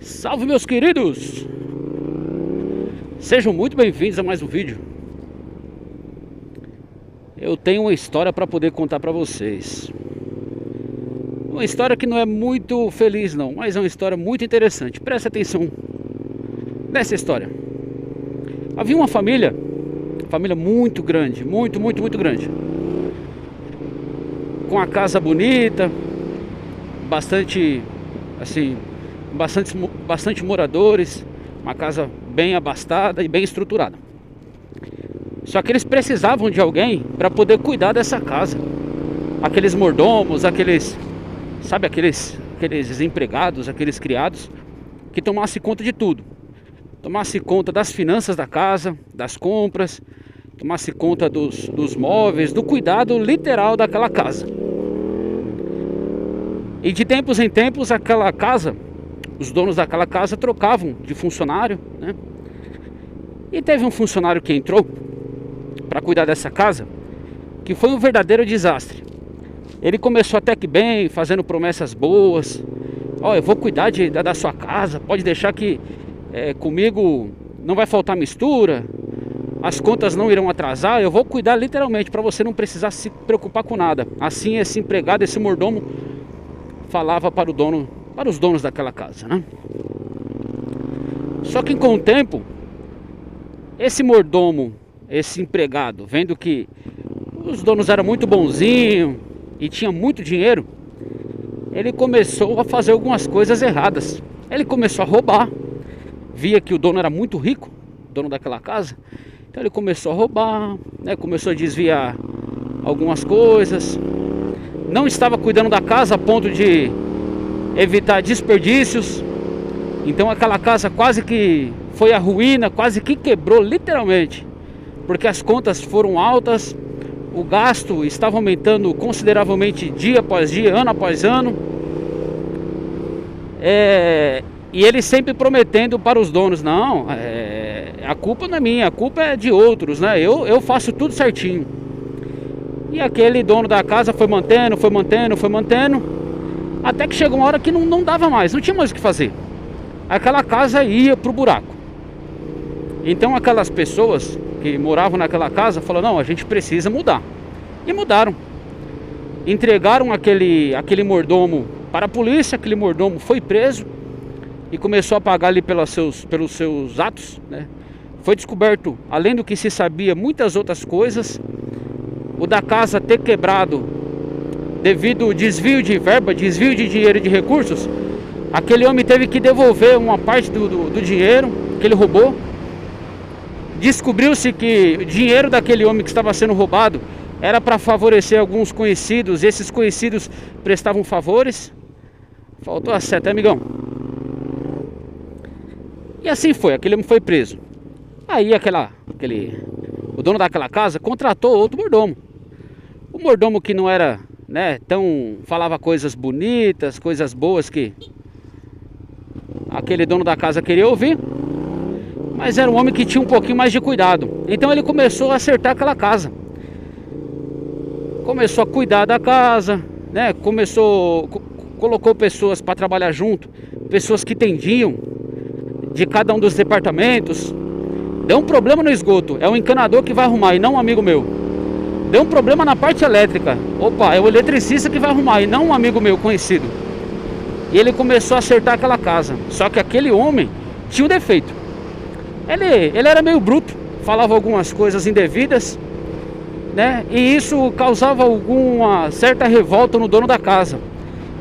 Salve, meus queridos! Sejam muito bem-vindos a mais um vídeo. Eu tenho uma história para poder contar para vocês. Uma história que não é muito feliz não, mas é uma história muito interessante. Presta atenção nessa história. Havia uma família muito grande, muito grande, com a casa bonita, bastante moradores, uma casa bem abastada e bem estruturada. Só que eles precisavam de alguém para poder cuidar dessa casa. Aqueles mordomos, aqueles empregados, aqueles criados que tomassem conta de tudo. Tomasse conta das finanças da casa, das compras, tomasse conta dos móveis, do cuidado literal daquela casa. E de tempos em tempos aquela casa, os donos daquela casa trocavam de funcionário, né? E teve um funcionário que entrou para cuidar dessa casa, que foi um verdadeiro desastre. Ele começou até que bem, fazendo promessas boas. Ó, eu vou cuidar da sua casa, pode deixar que comigo não vai faltar mistura, as contas não irão atrasar, eu vou cuidar literalmente para você não precisar se preocupar com nada. Assim esse empregado, esse mordomo falava para os donos daquela casa, né? Só que com o tempo, esse mordomo, esse empregado, vendo que os donos eram muito bonzinhos e tinha muito dinheiro, ele começou a fazer algumas coisas erradas. Ele começou a roubar. Via que o dono era muito rico, dono daquela casa. Então ele começou a roubar, né? Começou a desviar algumas coisas. Não estava cuidando da casa a ponto de evitar desperdícios. Então aquela casa quase que foi à ruína, quase que quebrou literalmente, porque as contas foram altas, o gasto estava aumentando consideravelmente dia após dia, ano após ano. E ele sempre prometendo para os donos: não, a culpa não é minha, a culpa é de outros, né? Eu faço tudo certinho. E aquele dono da casa foi mantendo, até que chegou uma hora que não dava mais, não tinha mais o que fazer. Aquela casa ia pro buraco. Então aquelas pessoas que moravam naquela casa falaram: não, a gente precisa mudar. E mudaram. Entregaram aquele mordomo para a polícia. Aquele mordomo foi preso e começou a pagar ali pelos seus atos, né? Foi descoberto, além do que se sabia, muitas outras coisas. O da casa ter quebrado devido ao desvio de verba, desvio de dinheiro e de recursos. Aquele homem teve que devolver uma parte do dinheiro que ele roubou. Descobriu-se que o dinheiro daquele homem que estava sendo roubado era para favorecer alguns conhecidos. Esses conhecidos prestavam favores. Faltou a seta, amigão. E assim foi, aquele homem foi preso. Aí o dono daquela casa contratou outro mordomo. O mordomo que não era, né, falava coisas bonitas, coisas boas que aquele dono da casa queria ouvir, mas era um homem que tinha um pouquinho mais de cuidado. Então ele começou a acertar aquela casa. Começou a cuidar da casa, né? Colocou pessoas para trabalhar junto, pessoas que entendiam de cada um dos departamentos. Deu um problema no esgoto, é o encanador que vai arrumar e não um amigo meu. Deu um problema na parte elétrica, opa, é o eletricista que vai arrumar e não um amigo meu conhecido. E ele começou a acertar aquela casa. Só que aquele homem tinha um defeito. Ele era meio bruto, falava algumas coisas indevidas, né? E isso causava alguma certa revolta no dono da casa.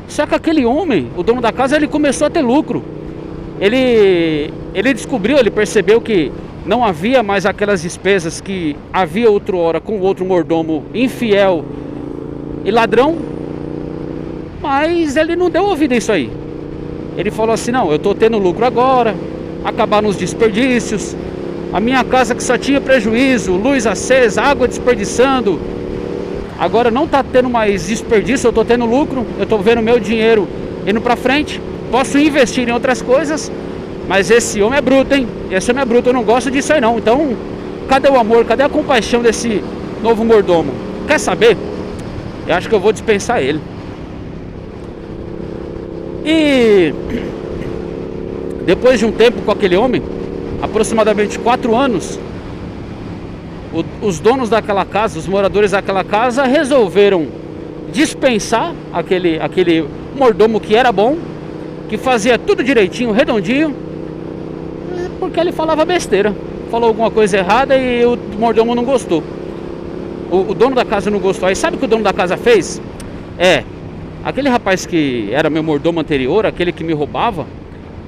Só que aquele homem, o dono da casa, ele começou a ter lucro. Ele percebeu que não havia mais aquelas despesas que havia outrora com o outro mordomo infiel e ladrão. Mas ele não deu ouvido a isso aí. Ele falou assim: não, eu estou tendo lucro agora, acabaram os desperdícios, a minha casa que só tinha prejuízo, luz acesa, água desperdiçando, agora não está tendo mais desperdício, eu estou tendo lucro, eu estou vendo meu dinheiro indo para frente, posso investir em outras coisas. Mas esse homem é bruto, hein? Esse homem é bruto, eu não gosto disso aí não. Então, cadê o amor, cadê a compaixão desse novo mordomo? Quer saber? Eu acho que eu vou dispensar ele. E Depois de um tempo com aquele homem, aproximadamente 4 anos, os donos daquela casa, os moradores daquela casa, resolveram dispensar aquele mordomo que era bom, que fazia tudo direitinho, redondinho, porque ele falava besteira, falou alguma coisa errada e o mordomo não gostou. O dono da casa não gostou. Aí sabe o que o dono da casa fez? Aquele rapaz que era meu mordomo anterior, aquele que me roubava,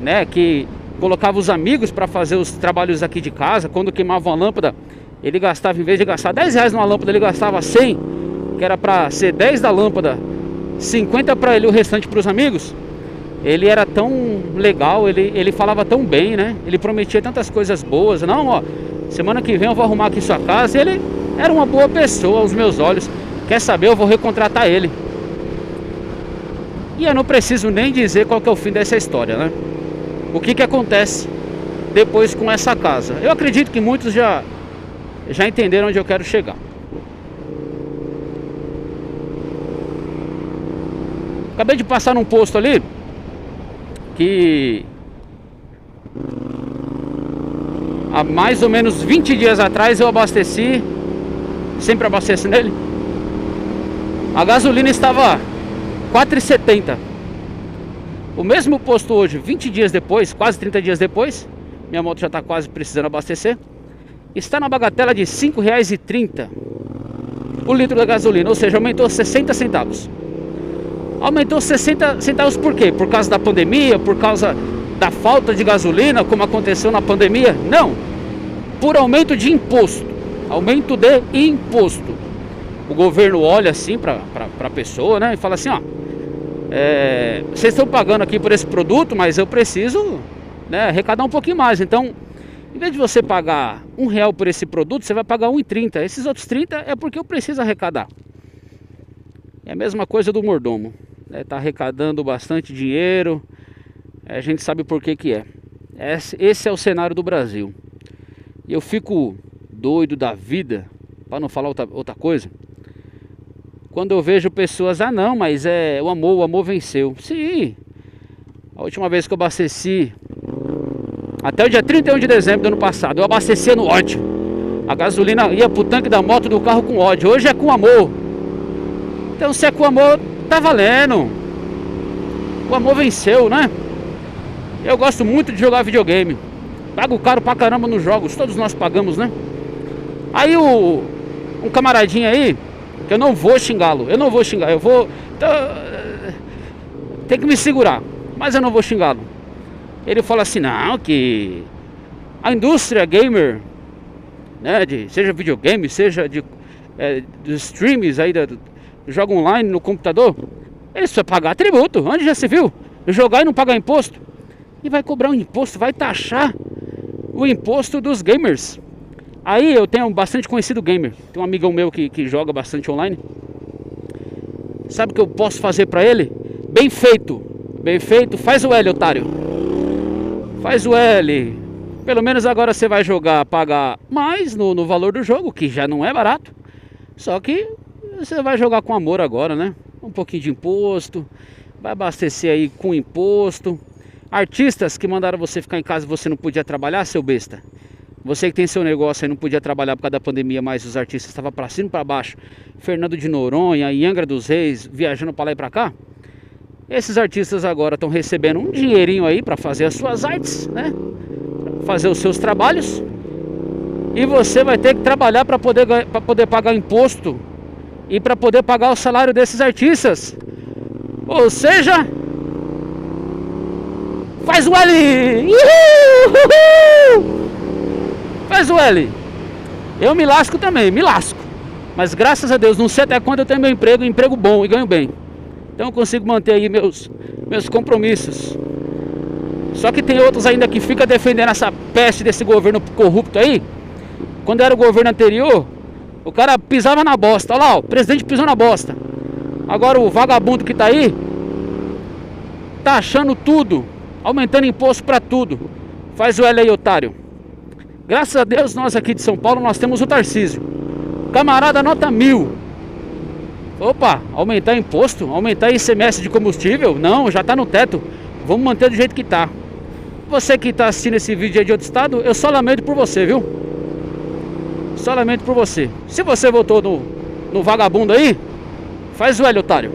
né, que colocava os amigos para fazer os trabalhos aqui de casa, quando queimava uma lâmpada, ele gastava, em vez de gastar 10 reais numa lâmpada, ele gastava 100, que era para ser 10 da lâmpada, 50 para ele, o restante para os amigos. Ele era tão legal, ele falava tão bem, né? Ele prometia tantas coisas boas. Não, ó, semana que vem eu vou arrumar aqui sua casa. Ele era uma boa pessoa aos meus olhos. Quer saber, eu vou recontratar ele. E eu não preciso nem dizer qual que é o fim dessa história, né? O que acontece depois com essa casa. Eu acredito que muitos já entenderam onde eu quero chegar. Acabei de passar num posto ali que há mais ou menos 20 dias atrás eu abasteci, sempre abasteço nele. A gasolina estava 4,70. O mesmo posto hoje, 20 dias depois, quase 30 dias depois, minha moto já está quase precisando abastecer, está na bagatela de R$ 5,30 o litro da gasolina, ou seja, aumentou 60 centavos. Aumentou 60 centavos por quê? Por causa da pandemia? Por causa da falta de gasolina, como aconteceu na pandemia? Não, por aumento de imposto. Aumento de imposto. O governo olha assim para a pessoa, né, e fala assim, ó, vocês estão pagando aqui por esse produto, mas eu preciso, né, arrecadar um pouquinho mais. Então, em vez de você pagar R$ 1 por esse produto, você vai pagar R$ 1,30. Esses outros 30 é porque eu preciso arrecadar. É a mesma coisa do mordomo, né? Tá arrecadando bastante dinheiro. A gente sabe por que é. Esse é o cenário do Brasil. E eu fico doido da vida, para não falar outra coisa, quando eu vejo pessoas, não, mas o amor venceu. Sim, a última vez que eu abasteci, até o dia 31 de dezembro do ano passado, eu abastecia no ódio. A gasolina ia pro tanque da moto do carro com ódio. Hoje é com amor. Então se é com amor, tá valendo. O amor venceu, né? Eu gosto muito de jogar videogame. Pago caro pra caramba nos jogos. Todos nós pagamos, né? Aí um camaradinho aí, que eu não vou xingá-lo. Eu não vou xingar, eu vou... Tem que me segurar, mas eu não vou xingá-lo. Ele fala assim, não, que a indústria gamer, né, seja videogame, seja dos streams aí, do jogo online no computador, ele só pagar tributo. Onde já se viu? Jogar e não pagar imposto? E vai cobrar um imposto, vai taxar o imposto dos gamers. Aí eu tenho bastante conhecido gamer. Tem um amigão meu que joga bastante online. Sabe o que eu posso fazer pra ele? Bem feito. Bem feito. Faz o L, otário. Faz o L. Pelo menos agora você vai jogar, pagar mais no valor do jogo, que já não é barato. Só que você vai jogar com amor agora, né? Um pouquinho de imposto. Vai abastecer aí com imposto. Artistas que mandaram você ficar em casa e você não podia trabalhar, seu besta. Você que tem seu negócio aí não podia trabalhar por causa da pandemia, mas os artistas estavam pra cima e pra baixo. Fernando de Noronha, Angra dos Reis, viajando pra lá e pra cá. Esses artistas agora estão recebendo um dinheirinho aí pra fazer as suas artes, né? Pra fazer os seus trabalhos. E você vai ter que trabalhar pra poder pagar imposto e pra poder pagar o salário desses artistas. Ou seja, faz o L! Uhul! Faz o L. Eu me lasco também, me lasco. Mas graças a Deus, não sei até quando eu tenho meu emprego bom e ganho bem. Então eu consigo manter aí meus compromissos. Só que tem outros ainda que ficam defendendo essa peste desse governo corrupto aí. Quando era o governo anterior, o cara pisava na bosta. Olha lá, o presidente pisou na bosta. Agora o vagabundo que tá aí tá achando tudo, aumentando imposto pra tudo. Faz o L aí, otário. Graças a Deus, nós aqui de São Paulo, nós temos o Tarcísio. Camarada nota 1000. Opa, aumentar imposto? Aumentar ICMS de combustível? Não, já tá no teto. Vamos manter do jeito que tá. Você que tá assistindo esse vídeo aí de outro estado, eu só lamento por você, viu? Só lamento por você. Se você votou no vagabundo aí, faz o L, otário.